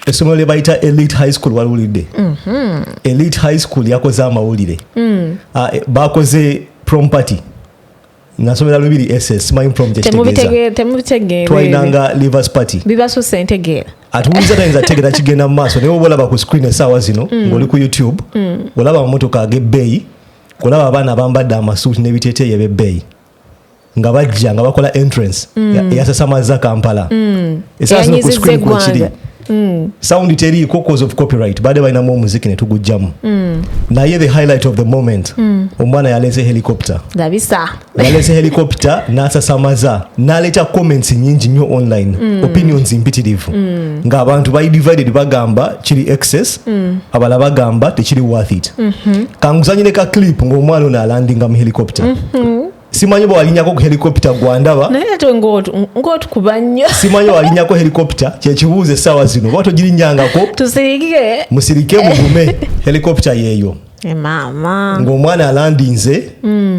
Esomero baita Elite High School walulide. Elite High School yakoze amawulire. Bakoze prom party. Nasomera lubiri SS my prom temubitegere twainanga livers party bibaso sentegera atubuliza tayinza tegera kigenda mu maaso naye obolaba ku screen esawa zino ng'oli ku YouTube olaba amamotoka ag'ebbeeyi olaba abaana bambadde amasuuti n'ebiteeteeyi eb'ebbeeyi nga bajja nga bakola entrance eyasasamaza Kampala esawa zino ku screen kwekiri sound teriiko cause of copyright baade balinamu omuziki ne tugujjamu naye the highlight of the moment omwana yaleze helicopter yaleze helicopter n'asasamaza n'aleeta comments nyingi nnyo online opinions mpitirivu ng'abantu bayi divided bagamba kiri excess abala bagamba tekiri worth it kanguzanyire ka clip ng'omwana ono alandinga mu helicopter simanyi bwalinyako ku helicopter gwandaba naye to ngotu kubanya simanyi walinyako helicopter kye kibuuze sawa zino bato girinyangako tusirike musirike mugume helicopter yeyo mama ng'omwana alandinze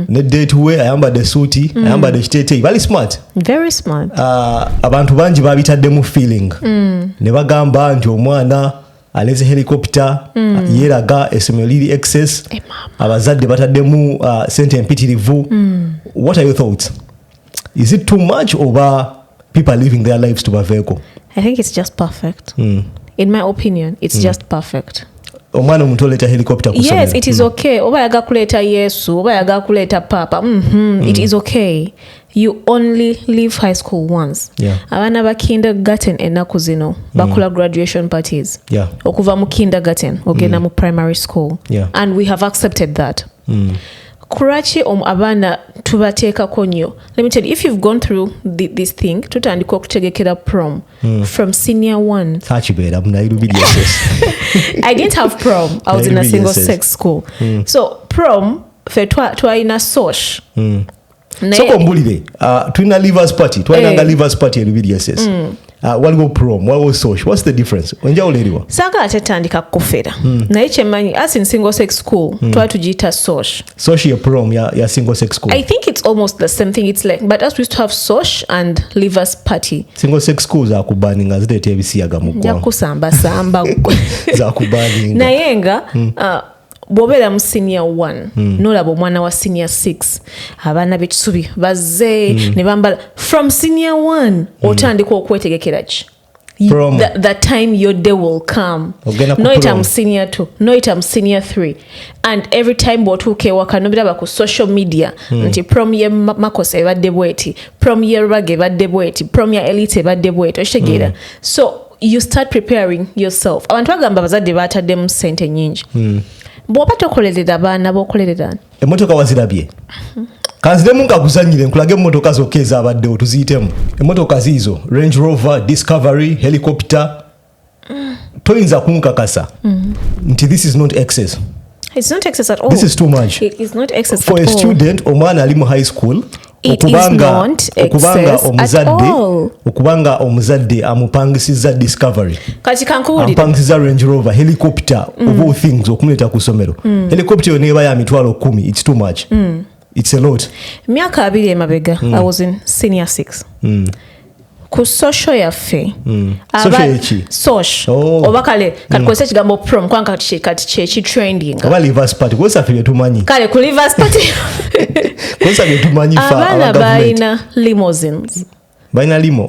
ne date we ayambadde suuti ayambadde kiteeteeyi bali smart very smart abantu bangi babitaddemu feeling ne bagamba nti omwana aleze helicopter yeraga esomero liri excess abazadde bataddemu sente empitirivu what are your thoughts? Is it too much or people are living their lives to a vehicle? I think it's just perfect. In my opinion, it's just perfect. Omwana omuntu oleta helicopter kusomero. Yes, it is okay. Oba yaga kuleta Yesu, oba yaga kuleta Papa. It is okay. You only leave high school once. Abana ba kindergarten enaku zino bakula graduation parties. Okuva mu kindergarten ogenda mu primary school. And we have accepted that. Kurachi abana tubateeka konyo. Let me tell you, if you've gone through this thing, tutandika okutegekera prom from senior 1. I didn't have prom. I was in a single sex school. So prom fe twaina sosh. Soko mbulire twina livers party twainanga livers party elubiri SS waliwo prom waliwo sosh. What's the difference? Onjawulo eriwa sanga atetandika kufera naye kyemanyi as in single sex school twatugiyita sosh ya prom ya single sex school. I think it's almost the same thing. It's like, but as we used to have sosh and livers party. Single sex schools akubaninga ziteeta ebisiyaga mu ggwanga yakusamba zakubaninga naye nga bw'obeera mu senior 1 n'olaba omwana wa senior 6 abaana b'ekisubi bazze ne bambala from senior 1 otandika okwetegekera ki the time your day will come. No it am senior 2, no it am senior 3, and every time bw'otuuka ewaka n'obiraba ku social media nti prom ye Makosa ebadde bweti, prom ye Rubage ebadde bweti, prom ya Elite ebadde bweti okitegeera. So you start preparing yourself. Abantu bagamba abazadde baataddemu ssente nnyingi. Bw'oba tokolerera abaana b'okolerera emmotoka wazirabye kanziremu nkakuzanyire nkulage emmotoka zokka ezabaddewo tuziyitemu emmotoka ziizo Range Rover, Discovery, helicopter toyinza kunkakasa nti this is not excess. It's not excess at all. This is too much. It is not excess for at a all. student omwana ali mu high school okubanga omuzadde amupangisiza Discovery kati kankuwulire ampangisiza Range Rover, helicopter of all things okumuleta ku ssomero helicopter yo neeba ya mitwalo 10. It's too much. It's a lot. Myaka 2 emabega I was in senior 6 ku social yaffe oba kale kati kwesa ekigambo prom kwanga kati kyeki trending oba livers party kwesa fye tumanyi kale ku livers party kwesa fye tumanyi fa abana baina limousines baina limo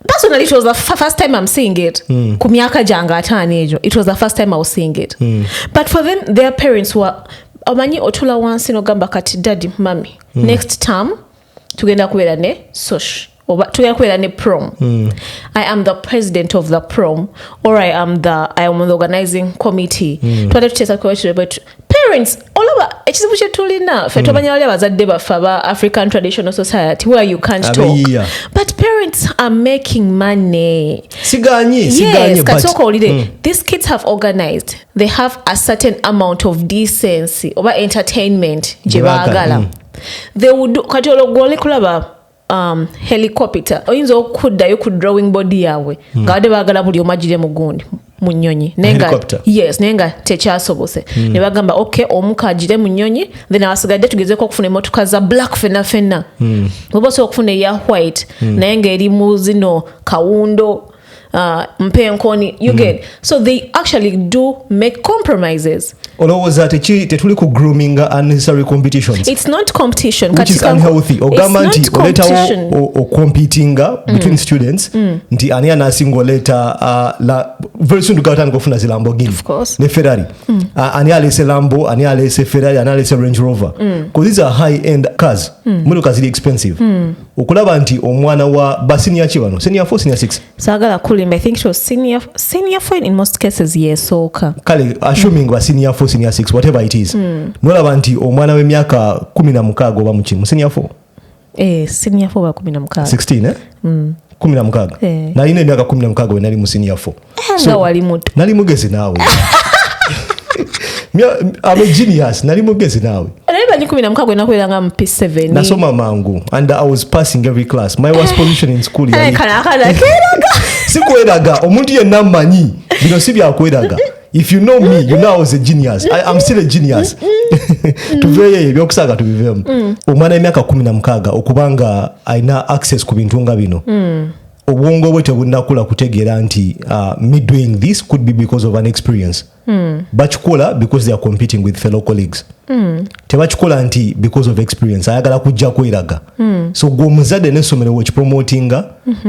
personally it was the first time I'm seeing it ku myaka jange 5 ejo. It was the first time I was seeing it but for them their parents were amanyi otula wansi nogamba kati daddy mami next term tugenda kubeera ne sosh oba tugenda kubeera ne prom. I am the president of the prom or I am the organizing committee. Twali tuteesa kwekyo but parents olaba ekizibu kye tulina ffe tubanya wali abazadde baffe aba African Traditional Society where you can't talk but parents are making money. Siganyi kati okolire these kids have organized, they have a certain amount of decency oba entertainment gye baagala they would do kati ologole kulaba helicopter oyinza okuddayo ku drawing board yawe nga wadde baagala buli omagire mu gundi mu nnyonyi nenga tekyasobose ne bagamba okay omukagire mu nnyonyi then abasigadde tugezeeko okufuna emmotoka za black fenna oba osobola okufuna eya white naye ng'eri mu zino kawundo mpenkoni you get so they actually do make compromises. olowooza tetuli ku grooming unnecessary competitions. It's not competition which is unhealthy. ogamba nti oletawo ocompetinga between students nti ani anasinga oleta very soon tugatandika okufuna zi Lamborghini ne Ferrari ani alese Lambo ani alese Ferrari ani alese Range Rover because these are high end cars motoka ziri expensive okulaba nti omwana wa basiniya ki bano senior 4 senior 6 sagala kulimba I think she was senior 4 in most cases yes soka kale assuming wa senior 4 senior 6 whatever it is nolaba nti omwana w'emyaka 16 oba mukimu senior 4 senior 4 ba 16 16 16 nalina emyaka 16 we nali mu senior 4 so wali muto nali mugezi naawe I'm a genius nali mugezi naawe nali 16 nakwelanga mu P7 nasoma mangu and I was passing every class my was position in school yali kana sikweraga omuntu yenna mmanyi bino si byakweraga. If you know me, you know I was a genius. I'm still a genius. Tuveye ebyokusaaga tubivemu. Omwana emyaka 16 okubanga aina access ku bintu nga bino. Obwongo bwe tebunnakula kutegeera nti me doing this could be because of an experience. Bakikola because they are competing with fellow colleagues. Tebakikola nti because of experience. Ayagala kujja kweraga. So gw'omuzadde n'essomero wekipromotinga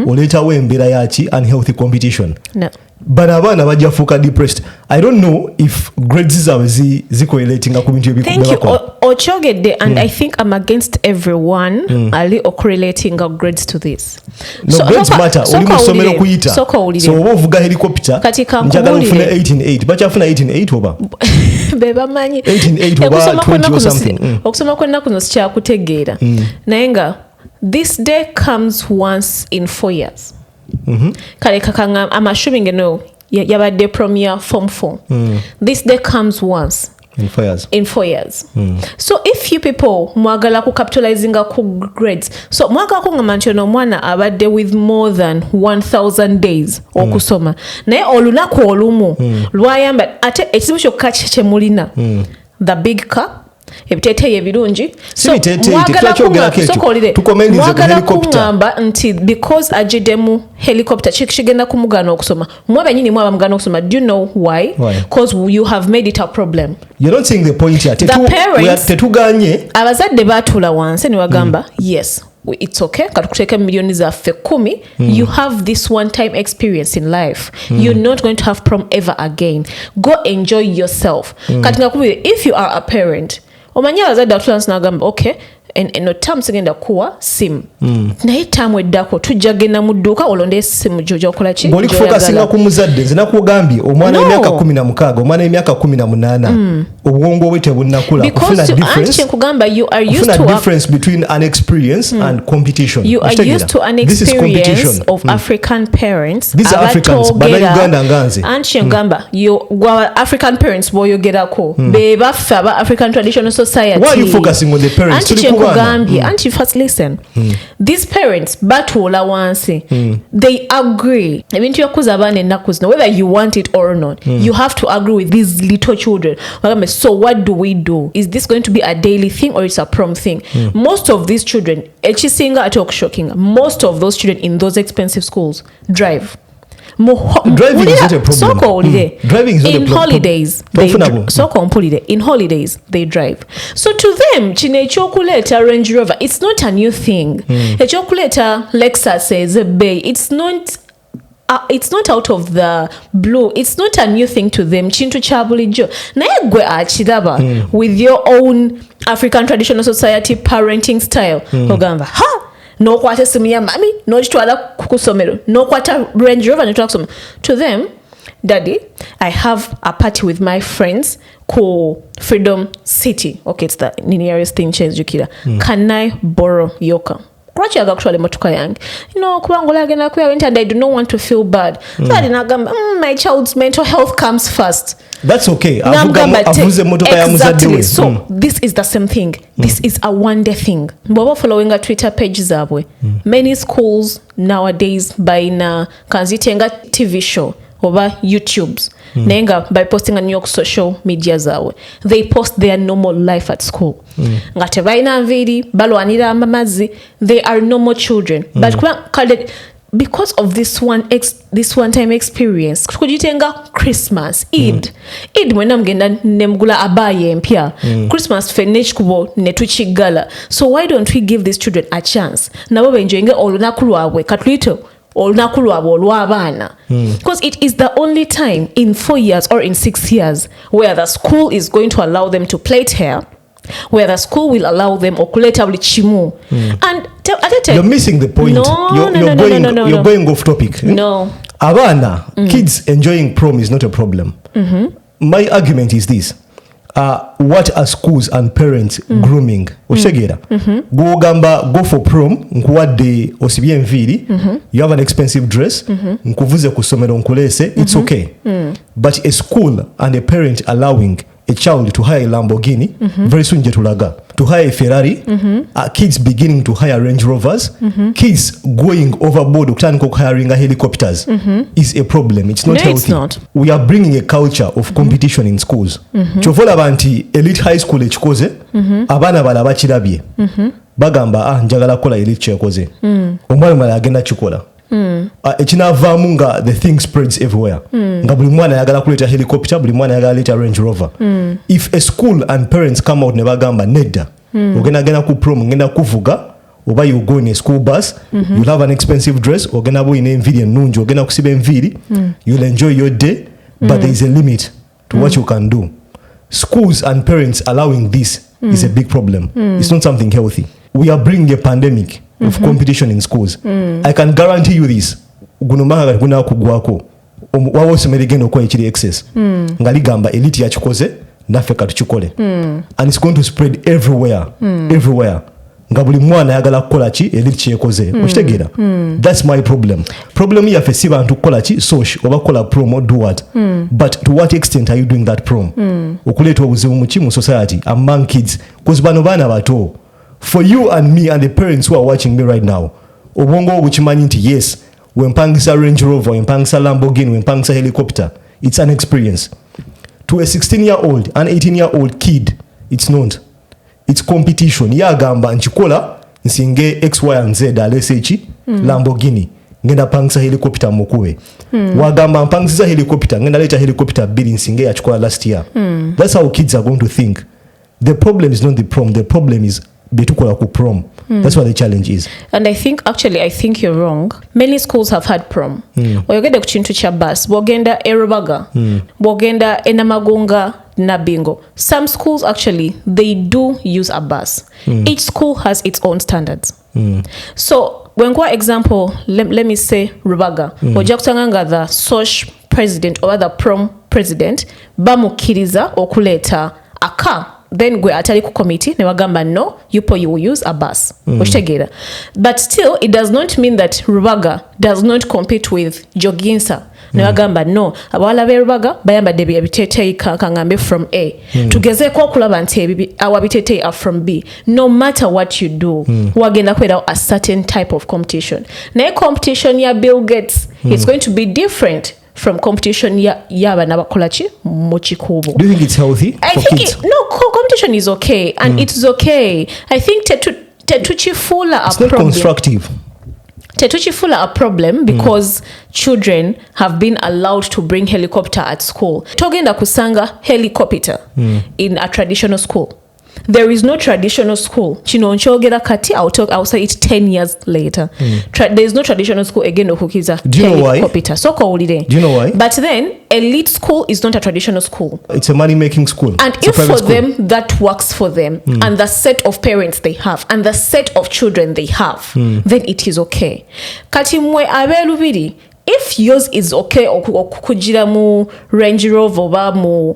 oleetawo embeera yaki unhealthy competition. No. But abaana bajja fuuka depressed. I don't know if grades zaabwe zikorrelatinga ku bintu Thank you. Ochogedde and I think I'm against everyone ali correlating grades to this. No, so, grades matter. Oli mu ssomero kuyita. So oba ovuga helicopter njagala ufune 18.8. Bakyafuna 18.8 oba? Beba manyi. 18.8 oba 20 or something. Okusoma kwennaku no sikyakutegeera. Naye nga this day comes once in 4 years. Kale kakanga I'm assuming yabadde PROM year form 4 this day comes once in 4 years so if you people mwagala ku capitalizing ku grades so mwagala ku ngamba nti ono omwana abadde with more than 1000 days okusoma naye olunaku olumu lwayamba ate ekizibu kyokka kyemulina the big car ebiteeteeyi ebirungi mwagala kungamba nti because agiddemu helicopter kigenda kumugana okusoma mwe benyini mwaba mugana okusoma do you know why because you have made it a problem. You're not seeing the point here. Tetuganye abazadde batula wansi ne bagamba yes it's okay katukuteeka millions zaffe 10 you have this one time experience in life you're not going to have PROM ever again go enjoy yourself kati ngakubire if you are a parent omanya abazadde atulansi nagamba okay eno tamu sigenda kuwa simu naye tamu eddako tujja genda mu dduuka olonde simu jojo okola ki bw'oli kufokasinga ku muzadde nze nakugambye omwana w'emyaka 16 omwana w'emyaka 18 obwongo bwe tebunnakula kufuna difference between an experience and competition. You are used to an experience of African parents. These are Africans but Uganda nganze anti ngamba you African parents boyogerako be baffe aba African traditional society. Why are you focusing on the parents? Auntie, first listen. These parents batula wansi they agree ebintu yakuza abana ennaku zino whether you want it or not you have to agree with these little children. So what do we do? Is this going to be a daily thing or it's a PROM thing? Most of these children echisinga atok shocking most of those children in those expensive schools drive. Driving is not a problem. Driving is not in a problem. Holidays in holidays they drive. So to them chine ekyokuleeta Range Rover it's not a new thing. Ekyokuleeta Lexus is a bay it's not out of the blue. It's not a new thing to them. Chintu cha bulijjo. Naye gwe akiraba with your own African traditional society parenting style. Ogamba nokwata simu ya mami nogitwala ku ssomero nokwata Range Rover notwala kusoma. To them, Daddy, I have a party with my friends ku Freedom City. Okay, it's the nearest thing change jukira. Can I borrow your car? Kwachi agakushwale motoka yange kubanga agenda kuya and I do not want to feel bad so nagamba my child's mental health comes first. That's okay. Avuze motoka ya muzadde we. So this is the same thing. This is a one day thing. Baba following a Twitter page zabwe many schools nowadays buying kanzitenga TV show over YouTube's nenga by posting on your social media zawe they post their normal life at school ngate baina nviri balwanira amamazi they are normal children but because of this one time experience kujitenga Christmas Eid mwena mgenda nemgula abaye empya Christmas fenech kubo netuchigala. So why don't we give these children a chance nabo benjoyinge olunaku lwabwe katulito olunaku lwabwe olw'abaana because it is the only time in 4 years or in 6 years where the school is going to allow them to plait hair, where the school will allow them okuleta buli kimu. And you're missing the point. You're going off topic. No. Abana, kids enjoying prom is not a problem. My argument is this. What are schools and parents grooming? Oshegera. Go for prom, nkuwadde osibye enviri, you have an expensive dress, nkuvuze kusomero nkulese, it's okay. But a school and a parent allowing a child to hire a Lamborghini, very soon jetulaga, to hire a Ferrari, kids beginning to hire Range Rovers, kids going overboard, hiring helicopters, is a problem. It's not healthy. It's not. We are bringing a culture of competition in schools. Chovola banti elite high school echikoze, abana bala bachirabye. Bagamba njagala kola elite chekoze. Omwana mala agenda chikola. Echinavaamu nga the thing spreads everywhere. Nga buli mwana ayagala kuleta helicopter, buli mwana ayagala leta Range Rover. If a school and parents come out ne bagamba nedda, ogenda genda ku prom, ogenda kuvuga, oba you go in a school bus, you'll have an expensive dress, ogenda bo ine enviri ennungi, ogenda kusiba enviri, you'll enjoy your day, but there is a limit to what you can do. Schools and parents allowing this is a big problem. It's not something healthy. We are bringing a pandemic of competition in schools. I can guarantee you this. Gunomanga guna kugwako. Wawo semerigeno okwa ekiri excess. Ngaligamba elite ya chikoze nafe katuchikole. And it's going to spread everywhere. Everywhere. Ngabuli mwana yagala kukola ki elite chekoze. Okitegera. That's my problem. Problem ya fesiba antu kukola ki sosh oba kukola prom or do what. But to what extent are you doing that prom? Okuleta obuzibu mu ki mu society among kids. Because bano bana bato. For you and me and the parents who are watching me right now, obongo buchimanyi nti yes, wempangisa Range Rover, wempangisa Lamborghini, wempangisa helicopter, it's an experience. To a 16-year-old, an 18-year-old kid, it's not. It's competition. Yagamba nchikola nsinge X, Y, and Z alesechi Lamborghini, ngenda pangisa helicopter mukube. Wagamba mpangisa helicopter, ngenda leta helicopter bili nsinge ya chikola last year. That's how kids are going to think. The problem is not the prom, the problem is betukola ku prom. That's what the challenge is. And I think you're wrong. Many schools have had prom. Oyogenda ku kintu kya bus, bogenda erubaga, bogenda enamagunga na bingo. Some schools actually they do use a bus. Each school has its own standards. So when kwa example, let me say rubaga, ojja kusanga the sosh president or the prom president bamukiriza okuleta a car. Then gwe atali ku committee ne bagamba no you will use a bus. But still it does not mean that Rubaga does not compete with Joginsa. Ne bagamba no abawala be Rubaga bayamba de biteteyi kangambe from A. Tugezeko okulaba nti our biteteyi are from B. No matter what you do, wagenda kwera a certain type of competition. Na competition ya Bill Gates it's going to be different from competition yaba nabakolachi mochikubo. Do you think it's healthy for kids? Competition is okay and it's okay. I think tetuchifula it's not constructive. Tetuchifula a problem because children have been allowed to bring helicopter at school. Togenda kusanga helicopter in a traditional school. There is no traditional school. Chino nchogera kati, I'll say it 10 years later. There is no traditional school again. Do you know why? Do you know why? But then, elite school is not a traditional school. It's a money-making school. And if for them, that works for them, and the set of parents they have, and the set of children they have, then it is okay. Kati mwe abelubiri, if yours is okay, okukujira mu Range Rover ba mu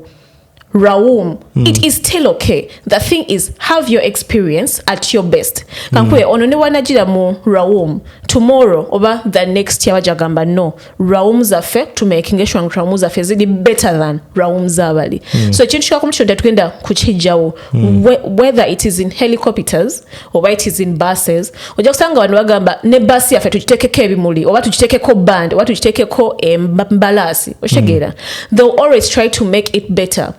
Raum, it is still okay. The thing is, have your experience at your best. Kankwe onone wanajira mu Raum tomorrow over the next year wajagamba no Raum zafe tumekinge shwang Raum zafe zidi better than Raum zabali. So chintu kwa kumchonda tukenda kuchijawo whether it is in helicopters or it is in buses. Ojakusanga wanu wagamba ne basi yafe tujiteke kebimuli oba tujiteke ko band oba tujiteke ko mbalasi. Oshegera. They'll always try to make it better.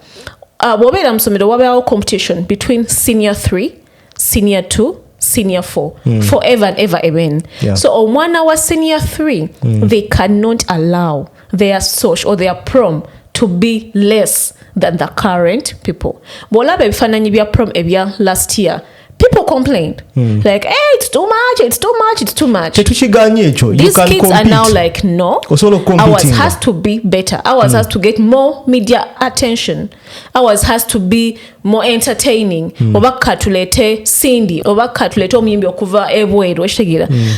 Wabera msomero wabeawo competition between senior 3, senior 2, senior 4 forever and ever amen. So omwana wa senior 3 they cannot allow their social or their prom to be less than the current people. Bolaba ebifananyi bya prom ebya last year, people complained like, hey, it's too much. These kids are now like, no, ours has to be better. Ours has to get more media attention. Ours has to be more entertaining. Obakatulete Cindy, obakatulete omuyimbi okuva ebweru.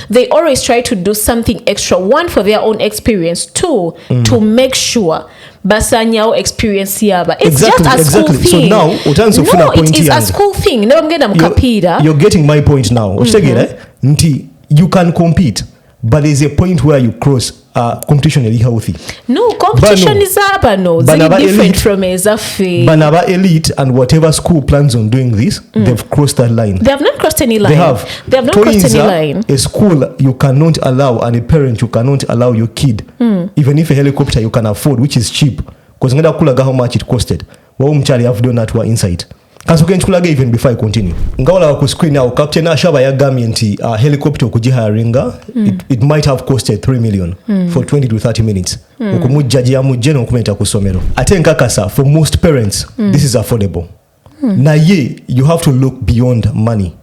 They always try to do something extra, one for their own experience, two to make sure basanyawo experience yaba. It's just a school thing. So now it is a school thing. You're getting my point now. You can compete, but there's a point where you cross competition is healthy. No, competition is very different from Ezafe. Banaba elite and whatever school plans on doing this, they've crossed that line. They have not crossed any line. They have not crossed any line. A school you cannot allow, and a parent you cannot allow your kid, even if a helicopter you can afford, which is cheap, because how much it costed. Well, have done that to insight. Kansukenchukulaga even before I continue. Ngawala wa screen now Captain Ashaba yagambye nti helicopter okujiharinga it might have costed 3 million for 20 to 30 minutes. Okumujjaji amujjeno okumeta ku somero. Ate nkakasa for most parents this is affordable. Naye you have to look beyond money.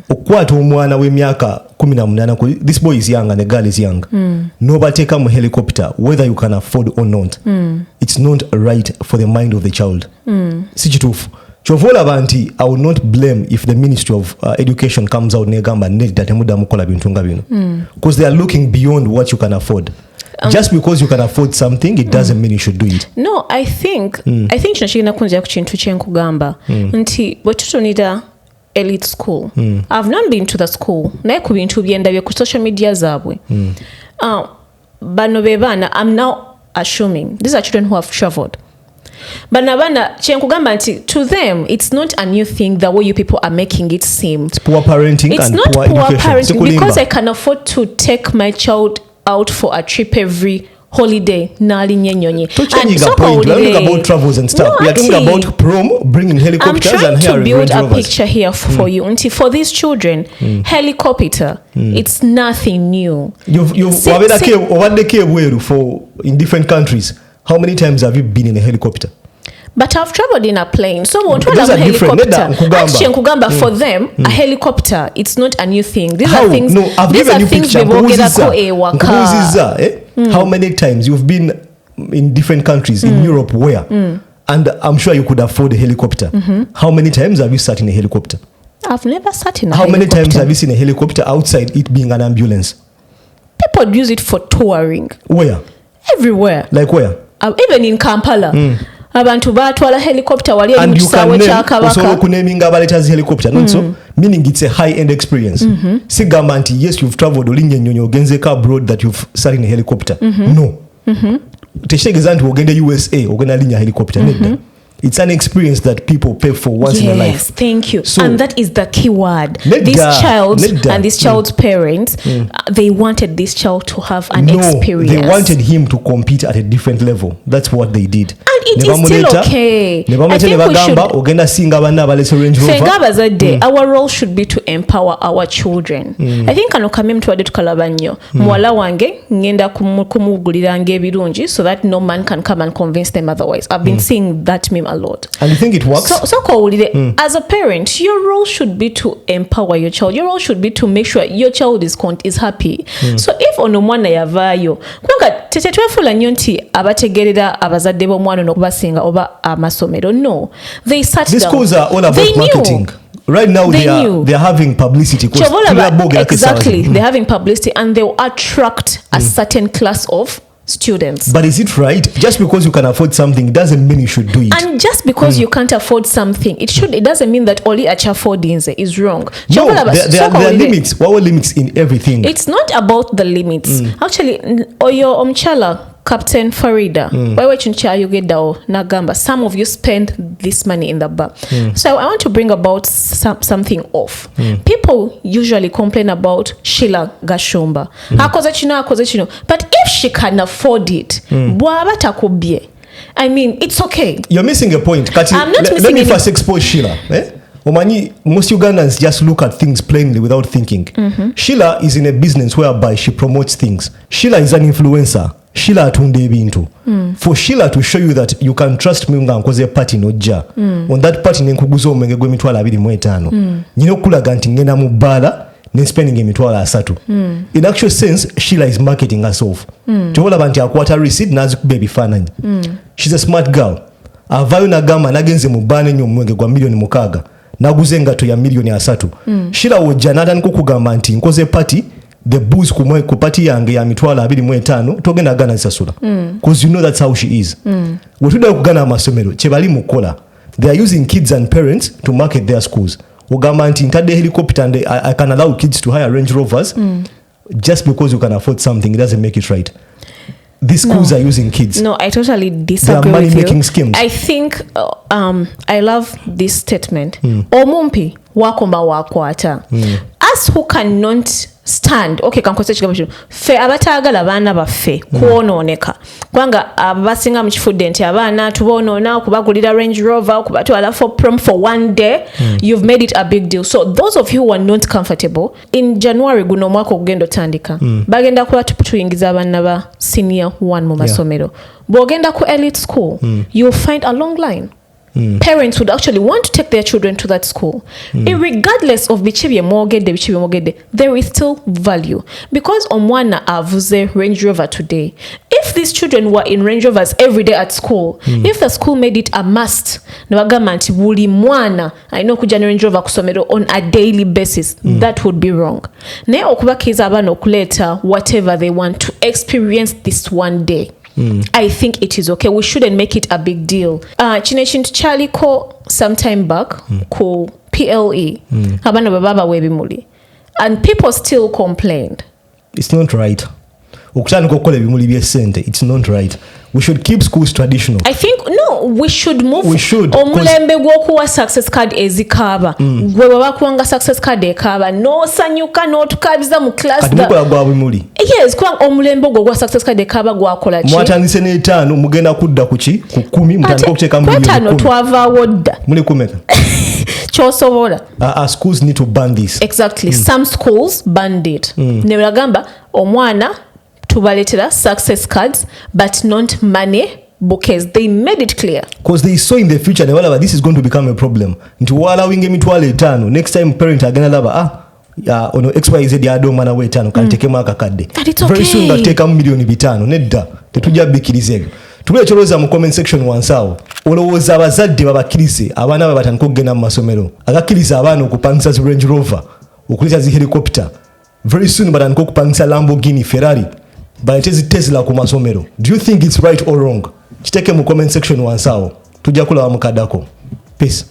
Okwata omwana w'emyaka 18 this boy is young and the girl is young. Nobateka mu helicopter whether you can afford or not. It's not right for the mind of the child. Si kituufu. Chovola banti, I will not blame if the Ministry of Education comes out negamba nedda temuda mukola bintu nga bino, because they are looking beyond what you can afford. Just because you can afford something it doesn't mean you should do it. No, I think kinashigina kunja ku kintu kyenkugamba nti bwe tutonida elite school. I've not been to the school naye ku bintu byendabye ku social media zaabwe. Bano bebana, I'm now assuming these are children who have traveled. Banabana chenkugamba nti to them it's not a new thing the way you people are making it seem. It's poor parenting. It's and not poor parenting because I can afford to take my child out for a trip every holiday. Nali nyenyonye. And so talking about travels and stuff. We are talking about prom, bringing helicopters and I'm trying to build a picture here for you. Until for these children, helicopter, it's nothing new. You've for in different countries. How many times have you been in a helicopter? But I've traveled in a plane. So those are different. Helicopter. For them, a helicopter, it's not a new thing. These How? are things. No, I've these given are you things picture. How many times you've been in different countries in Europe where? And I'm sure you could afford a helicopter. How many times have you sat in a helicopter? I've never sat in a helicopter. How many times have you seen a helicopter outside it being an ambulance? People use it for touring. Where? Everywhere. Like where? Even in Kampala. Abantu batwala helicopter wali mu kisawe kya Kabaka. And you can name abaletaz helicopter. So meaning it's a high-end experience. Sigamba nti yes you've traveled olinye nyonyo ogenzeka abroad that you've sat in a helicopter. No. Teshegeza nti ogende USA ogenda linya helicopter. It's an experience that people pay for once in a life. Yes, thank you. So, and that is the key word. This child and this child's parents, they wanted this child to have an experience. They wanted him to compete at a different level. That's what they did. And it is still okay. I think we should. Our role should be to empower our children. I think kanokamye mtuwade tukalaba nnyo. Mwala wange ngenda kumugulira ebirungi so that no man can come and convince them otherwise. I've been seeing that meme a lot. And you think it works? So as a parent, your role should be to empower your child. Your role should be to make sure your child is happy. So if ono mwana yavayo, kubanga tete twefula nnyo nti abategerera abazadde b'omwana n'okubasinga oba amasomero. No, they sat down. These schools are all about marketing. Right now they are having publicity. Exactly, they're having publicity and they will attract a certain class of students. But is it right? Just because you can afford something, it doesn't mean you should do it. And just because you can't afford something, it doesn't mean that only affording is wrong. No, there are limits. What are limits in everything? It's not about the limits. Actually, Oyo Omchala, Captain Farida, some of you spend this money in the bar. So I want to bring about something off. People usually complain about Sheila Gashomba. But if she can afford it, I mean, it's okay. You're missing a point. I'm not missing. Let me first expose Sheila. Omanyi, most Ugandans just look at things plainly without thinking. Sheila is in a business whereby she promotes things. Sheila is an influencer. Sheila atunde ebintu. For Sheila to show you that you can trust me nga nkoze party nojja. On that party nenkuguza omwenge gw'emitwalo 25. Nyina okulaga nti ngenda mu bbaala ne spending emitwalo 3. In actual sense, Sheila is marketing herself. Tewolaba nti akwata receipt n'azikuba ebifaananyi. She's a smart girl. Avaayo n'agamba nagenze mu bbaala ennyo omwenge gwa $6,000,000. Naguze engato ya $3,000,000. Sheila wojja n'atandika okugamba nti nkoze party, the booze ku party yange ya mitwalo 25 togenda gana zisasula. Because you know that's how she is. Wetudda okugana amasomero kye bali mukola. They are using kids and parents to market their schools. Ogamba nti ntadde helicopter and I can allow kids to hire Range Rovers. Just because you can afford something, it doesn't make it right. These schools are using kids. No, I totally disagree they are with you. making schemes. I think I love this statement. Omumpi wakomba wakwata. Us who cannot stand, okay, kankoze kigambo kino. Fe abatagala abaana baffe kuonooneka. Kwanga abasinga mu kifudde nti abaana tubonoona kubagulira Range Rover kubatwala for prom for one day. You've made it a big deal. So those of you who are not comfortable, in January guno omwaka ogenda otandika. Bagenda kuba tuyingiza abaana ba senior 1 mu masomero. Bw'ogenda ku elite school, you'll find a long line. Parents would actually want to take their children to that school. Regardless of bichibye mogede, there is still value. Because omwana avuze Range Rover today, if these children were in Range Rovers every day at school, if the school made it a must, nabagamba nti buli mwana alina okujja ne Range Rover kusomero on a daily basis, that would be wrong. Naye okubakkiriza abaana okuleeta whatever they want to experience this one day. I think it is okay. We shouldn't make it a big deal. Kino ekintu kyaliko sometime back ku PLE. Abaana baba webimuli. And people still complained. It's not right. Okutandika okukola ebimuli by'essente, it's not right. We should keep schools traditional. I think we should move. We should. Omulembe gw'okuwa success card ezikaaba. Gwe baba kuwanga success card ekaaba. No sanyuka no tukabiza mu class. Kati mukola gwa bimuli. Yes, kwa omulembe gwa success card ekaaba gwakola ki. Mwatandise ne 5 mugenda kudda ku ki ku 10 mutandika okuteeka mu 5 twavaawo dda. Muli kumeka. Kyosobola. Our schools need to ban this. Exactly. Some schools banned it. Ne bagamba omwana tubaletera success cards but not money bouquets. They made it clear because they saw in the future they were this is going to become a problem. Nti allowing emitwalo 5 next time parent agenda laba ono XYZ yado mwana we 5 kantekemu akakadde. Very soon that take $1,500,000 nedda tetujja bikirizego. Tubule choloza mu comment section wansawo. Olowooza abazadde babakirize abaana babatandika okugenda mu masomero agakiriza abaana okupangisa zi Range Rover okulisa zi helicopter. Very soon batandika okupangisa Lamborghini, Ferrari. But it is Tesla ku masomero. Do you think it's right or wrong? Kiteke mu comment section wansawo. Tujja kulaba mukadako. Peace.